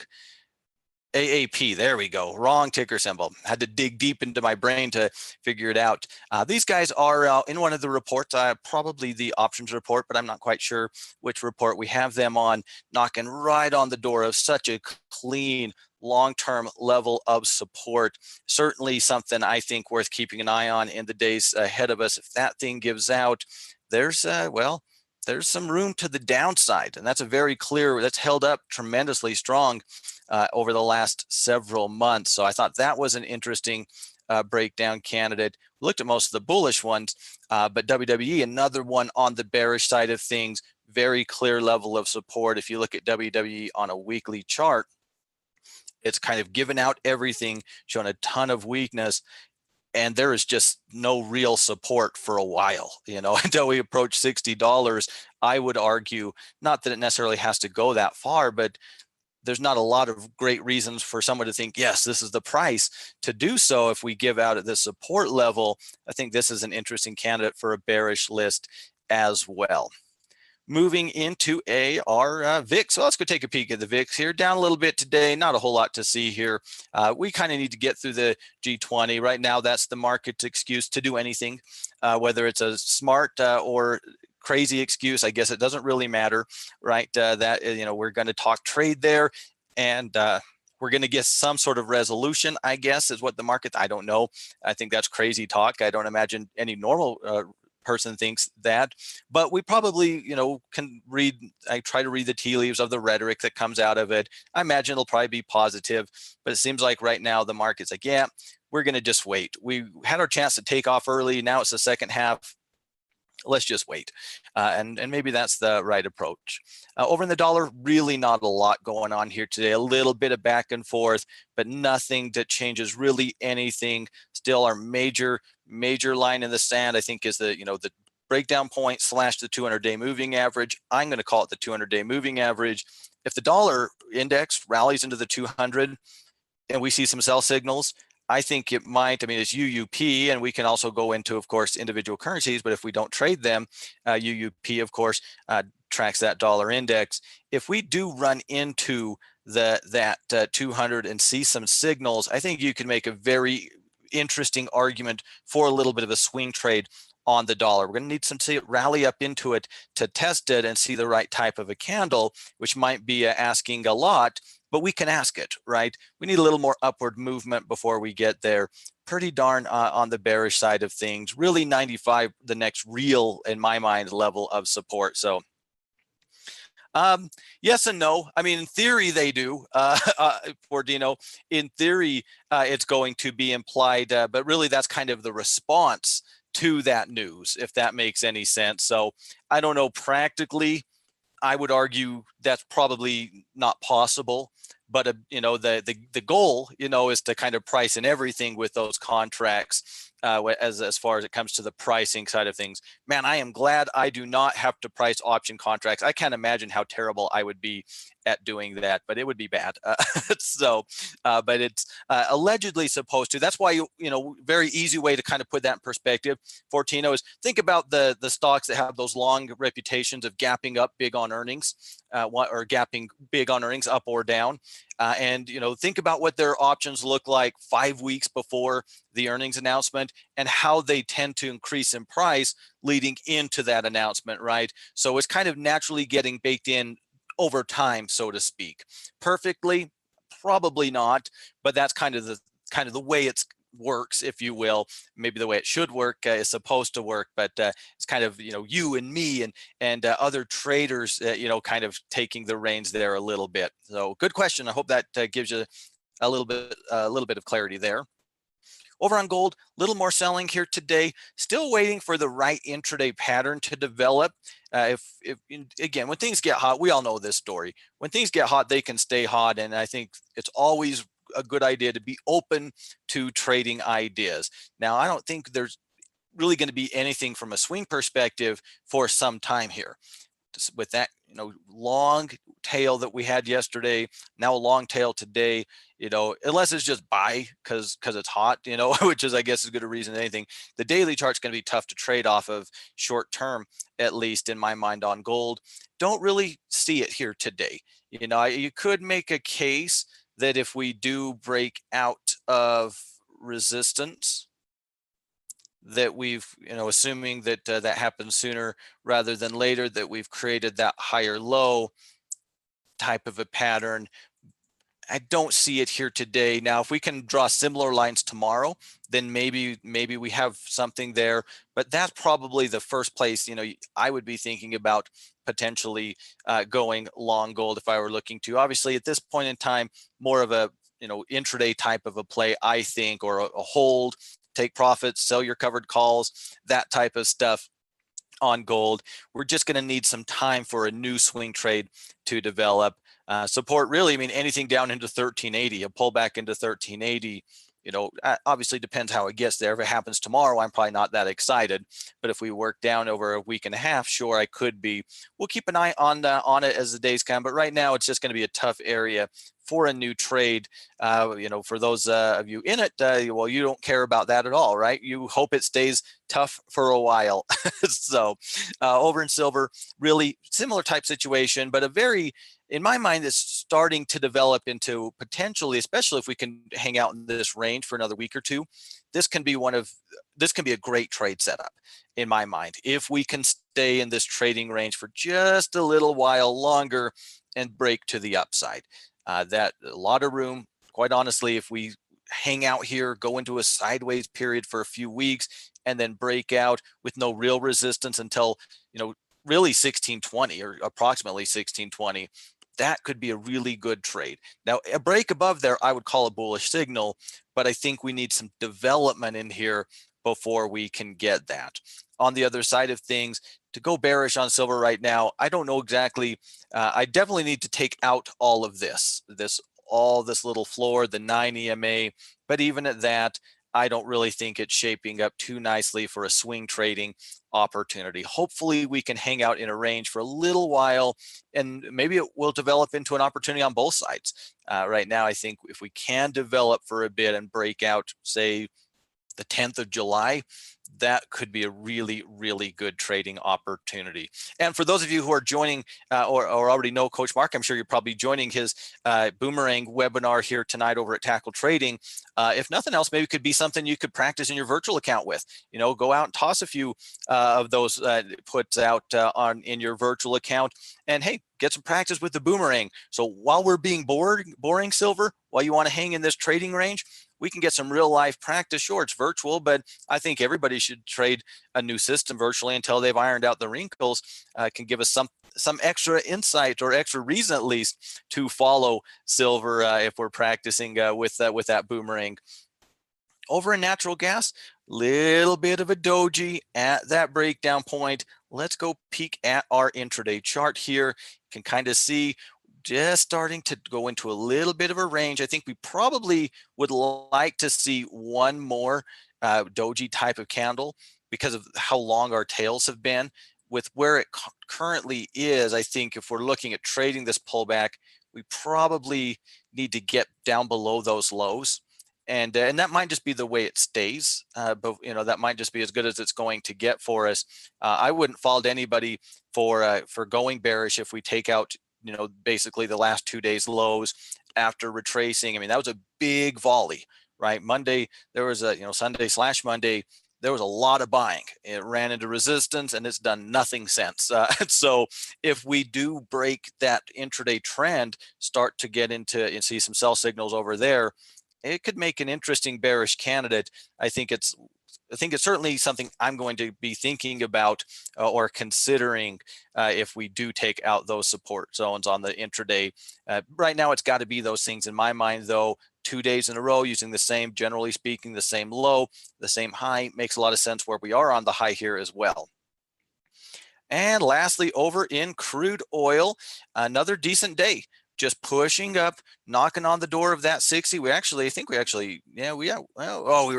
AAP, there we go. Wrong ticker symbol. Had to dig deep into my brain to figure it out. These guys are in one of the reports, probably the options report, but I'm not quite sure which report we have them on, knocking right on the door of such a clean long-term level of support. Certainly something I think worth keeping an eye on in the days ahead of us. If that thing gives out, there's there's some room to the downside, and that's that's held up tremendously strong over the last several months. So I thought that was an interesting breakdown candidate. We looked at most of the bullish ones, but WWE, another one on the bearish side of things, very clear level of support. If you look at WWE on a weekly chart, it's kind of given out everything, showing a ton of weakness, and there is just no real support for a while, until we approach $60. I would argue, not that it necessarily has to go that far, but there's not a lot of great reasons for someone to think, yes, this is the price to do so. If we give out at this support level, I think this is an interesting candidate for a bearish list as well. Moving into our VIX. So let's go take a peek at the VIX here. Down a little bit today, not a whole lot to see here. We kind of need to get through the G20. Right now, that's the market's excuse to do anything, whether it's a smart or crazy excuse. I guess it doesn't really matter, right? That, we're going to talk trade there, and we're going to get some sort of resolution, I guess, is what the market, I don't know. I think that's crazy talk. I don't imagine any normal person thinks that, but we probably, can read, I try to read the tea leaves of the rhetoric that comes out of it. I imagine it'll probably be positive, but it seems like right now the market's like, yeah, we're going to just wait. We had our chance to take off early. Now it's the second half. Let's just wait. And maybe that's the right approach. Over in the dollar, really not a lot going on here today. A little bit of back and forth, but nothing that changes really anything. Still our major line in the sand, I think, is the breakdown point / the 200-day moving average. I'm going to call it the 200-day moving average. If the dollar index rallies into the 200 and we see some sell signals, I think it might, it's UUP, and we can also go into, of course, individual currencies, but if we don't trade them, UUP, of course, tracks that dollar index. If we do run into that 200 and see some signals, I think you can make a very interesting argument for a little bit of a swing trade on the dollar. We're going to need some to rally up into it to test it and see the right type of a candle, which might be asking a lot, but we can ask it, right? We need a little more upward movement before we get there. Pretty darn on the bearish side of things. Really 95, the next real, in my mind, level of support. So yes and no. In theory, they do. For Dino, in theory, it's going to be implied, but really that's kind of the response to that news, if that makes any sense. So I don't know, practically, I would argue that's probably not possible, but the goal, is to kind of price in everything with those contracts as far as it comes to the pricing side of things. Man, I am glad I do not have to price option contracts. I can't imagine how terrible I would be at doing that, but it would be bad. But it's allegedly supposed to. That's why, very easy way to kind of put that in perspective, Fortino, is think about the stocks that have those long reputations of gapping up big on earnings, or gapping big on earnings up or down. And think about what their options look like 5 weeks before the earnings announcement and how they tend to increase in price leading into that announcement, right? So it's kind of naturally getting baked in over time, so to speak. Perfectly, probably not, but that's kind of the way it works, if you will. Maybe the way it should work is supposed to work, but it's kind of you and me and other traders kind of taking the reins there a little bit. So good question. I hope that gives you a little bit of clarity there. Over on gold, a little more selling here today. Still waiting for the right intraday pattern to develop. Again, when things get hot, we all know this story. When things get hot, they can stay hot, and I think it's always a good idea to be open to trading ideas. Now, I don't think there's really going to be anything from a swing perspective for some time here. With that, long tail that we had yesterday, now a long tail today, unless it's just buy because it's hot, which is, I guess, as good a reason as anything. The daily chart's going to be tough to trade off of short term, at least in my mind on gold. Don't really see it here today. You could make a case that if we do break out of resistance, that we've, assuming that that happens sooner rather than later, that we've created that higher low type of a pattern. I don't see it here today. Now, if we can draw similar lines tomorrow, then maybe we have something there, but that's probably the first place, I would be thinking about potentially going long gold if I were looking to. Obviously, at this point in time, more of a, intraday type of a play, I think, or a hold, take profits, sell your covered calls, that type of stuff. on gold. We're just going to need some time for a new swing trade to develop. Support really, I mean, anything down into 1380, a pullback into 1380, obviously depends how it gets there. If it happens tomorrow, I'm probably not that excited. But if we work down over a week and a half, sure, I could be. We'll keep an eye on it as the days come. But right now, it's just going to be a tough area for a new trade. For those of you in it, well, you don't care about that at all, right? You hope it stays tough for a while. So over in silver, really similar type situation, but a very, in my mind, it's starting to develop into potentially, especially if we can hang out in this range for another week or two, this can be a great trade setup in my mind. If we can stay in this trading range for just a little while longer and break to the upside, that a lot of room, quite honestly. If we hang out here, go into a sideways period for a few weeks, and then break out with no real resistance until, really 1620 or approximately 1620, that could be a really good trade. Now, a break above there, I would call a bullish signal, but I think we need some development in here before we can get that. On the other side of things, to go bearish on silver right now, I don't know exactly. I definitely need to take out all of this little floor, the 9 EMA, but even at that, I don't really think it's shaping up too nicely for a swing trading opportunity. Hopefully we can hang out in a range for a little while, and maybe it will develop into an opportunity on both sides. Right now, I think if we can develop for a bit and break out, say, the 10th of July, that could be a really, really good trading opportunity. And for those of you who are joining or already know Coach Mark, I'm sure you're probably joining his Boomerang webinar here tonight over at Tackle Trading. If nothing else, maybe it could be something you could practice in your virtual account with. Go out and toss a few of those puts out in your virtual account, and hey, get some practice with the Boomerang. So while we're being boring silver, while you want to hang in this trading range, we can get some real life practice. Sure, it's virtual, but I think everybody should trade a new system virtually until they've ironed out the wrinkles. Can give us some extra insight or extra reason at least to follow silver if we're practicing with that Boomerang. Over in natural gas, little bit of a doji at that breakdown point. Let's go peek at our intraday chart here. You can kind of see just starting to go into a little bit of a range. I think we probably would like to see one more doji type of candle because of how long our tails have been. With where it currently is, I think if we're looking at trading this pullback, we probably need to get down below those lows. And that might just be the way it stays, but that might just be as good as it's going to get for us. I wouldn't fault anybody for going bearish if we take out basically the last 2 days lows after retracing. I mean, that was a big volley, right? Monday, there was Sunday/Monday, there was a lot of buying. It ran into resistance and it's done nothing since. So if we do break that intraday trend, start to get into and see some sell signals over there, it could make an interesting bearish candidate. I think it's certainly something I'm going to be thinking about or considering if we do take out those support zones on the intraday. Right now, it's got to be those things in my mind, though. 2 days in a row using the same, generally speaking, the same low, the same high makes a lot of sense where we are on the high here as well. And lastly, over in crude oil, another decent day. Just pushing up, knocking on the door of that 60. We were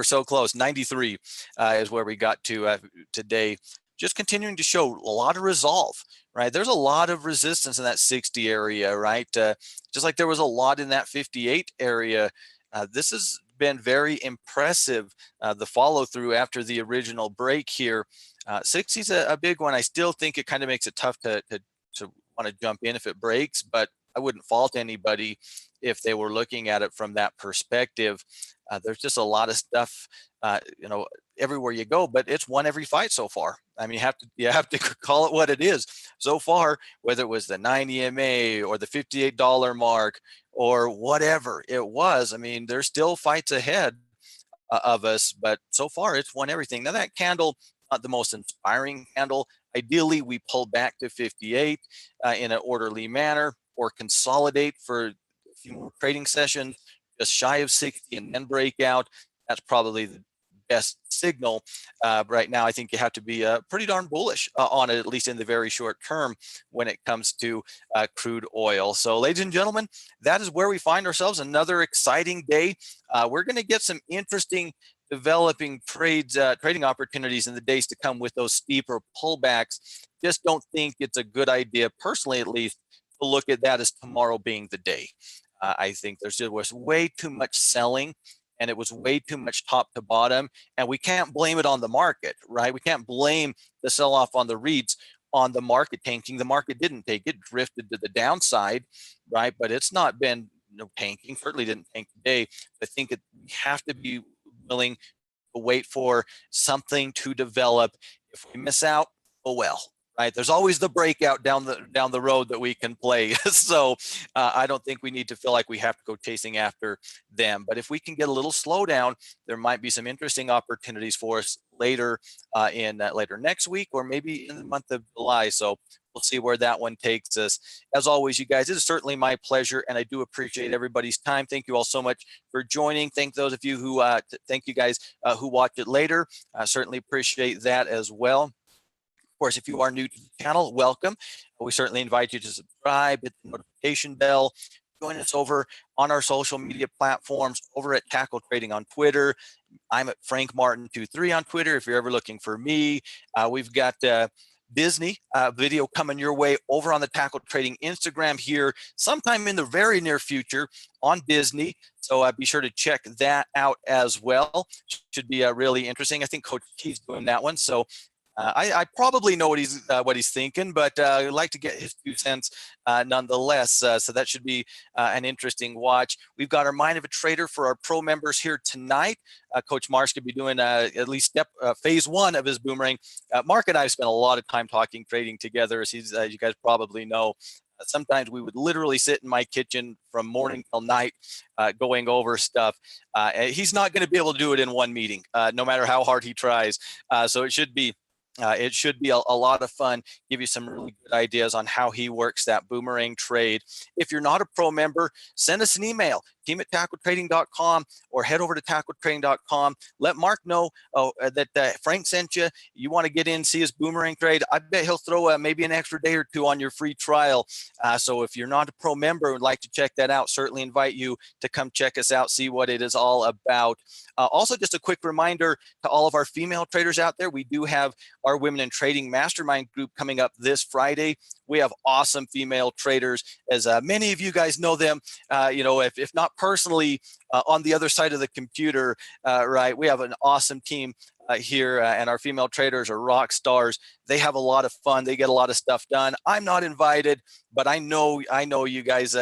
so close. 93 is where we got to today. Just continuing to show a lot of resolve, right? There's a lot of resistance in that 60 area, right? Just like there was a lot in that 58 area. This has been very impressive, the follow through after the original break here. 60 is a big one. I still think it kind of makes it tough to want to jump in if it breaks, but I wouldn't fault anybody if they were looking at it from that perspective. There's just a lot of stuff, everywhere you go, but it's won every fight so far. I mean, you have to call it what it is. So far, whether it was the 9 EMA or the $58 mark or whatever it was, I mean, there's still fights ahead of us, but so far it's won everything. Now that candle, not the most inspiring candle. Ideally, we pull back to 58 in an orderly manner, or consolidate for a few more trading sessions, just shy of 60 and then break out. That's probably the best signal. Right now, I think you have to be pretty darn bullish on it, at least in the very short term when it comes to crude oil. So ladies and gentlemen, that is where we find ourselves. Another exciting day. We're going to get some interesting developing trading opportunities in the days to come with those steeper pullbacks. Just don't think it's a good idea, personally at least, to look at that as tomorrow being the day. I think there was way too much selling, and it was way too much top to bottom, and we can't blame it on the market, right? We can't blame the sell-off on the REITs on the market tanking. The market didn't take it, drifted to the downside, right? But it's not been tanking, certainly didn't tank today. I think we have to be willing to wait for something to develop. If we miss out, oh well. Right? There's always the breakout down the road that we can play. So I don't think we need to feel like we have to go chasing after them. But if we can get a little slowdown, there might be some interesting opportunities for us later later next week, or maybe in the month of July. So we'll see where that one takes us. As always, you guys, it is certainly my pleasure, and I do appreciate everybody's time. Thank you all so much for joining. Thank those of you who thank you guys who watch it later. I certainly appreciate that as well. Of course, if you are new to the channel, welcome. We certainly invite you to subscribe, hit the notification bell, join us over on our social media platforms, over at Tackle Trading on Twitter. I'm at Frank Martin 23 on Twitter if you're ever looking for me. We've got Disney video coming your way over on the Tackle Trading Instagram here sometime in the very near future on Disney. So be sure to check that out as well. Should be really interesting. I think Coach T's doing that one. So I probably know what he's thinking, but I'd like to get his 2 cents nonetheless. So that should be an interesting watch. We've got our Mind of a Trader for our pro members here tonight. Coach Mark's going to be doing at least phase 1 of his boomerang. Mark and I have spent a lot of time talking trading together, as you guys probably know. Sometimes we would literally sit in my kitchen from morning till night going over stuff. He's not going to be able to do it in one meeting, no matter how hard he tries. So it should be a lot of fun, give you some really good ideas on how he works that boomerang trade. If you're not a pro member, send us an email, team@tackletrading.com, or head over to tackletrading.com. Let Mark know that Frank sent you. You want to get in, see his boomerang trade. I bet he'll throw maybe an extra day or 2 on your free trial. So if you're not a pro member and would like to check that out, certainly invite you to come check us out, see what it is all about. Also, just a quick reminder to all of our female traders out there, we do have our Women in Trading Mastermind group coming up this Friday. We have awesome female traders, as many of you guys know them, if not personally, on the other side of the computer, right? We have an awesome team here, and our female traders are rock stars. They have a lot of fun. They get a lot of stuff done. I'm not invited, but I know you guys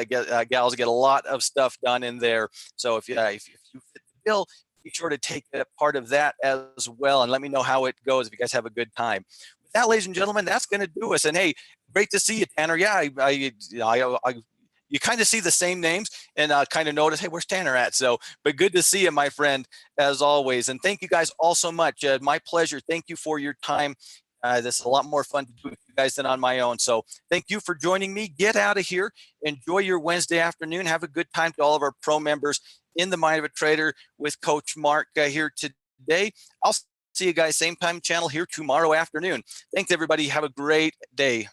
gals get a lot of stuff done in there. So if you fit the bill, be sure to take part of that as well, and let me know how it goes if you guys have a good time. With that, ladies and gentlemen, that's going to do us. And hey, great to see you, Tanner. Yeah, you kind of see the same names and kind of notice, hey, where's Tanner at? So, but good to see you, my friend, as always. And thank you guys all so much. My pleasure. Thank you for your time. This is a lot more fun to do with you guys than on my own. So thank you for joining me. Get out of here. Enjoy your Wednesday afternoon. Have a good time to all of our pro members in the Mind of a Trader with Coach Mark here today. I'll see you guys same time channel here tomorrow afternoon. Thanks, everybody. Have a great day.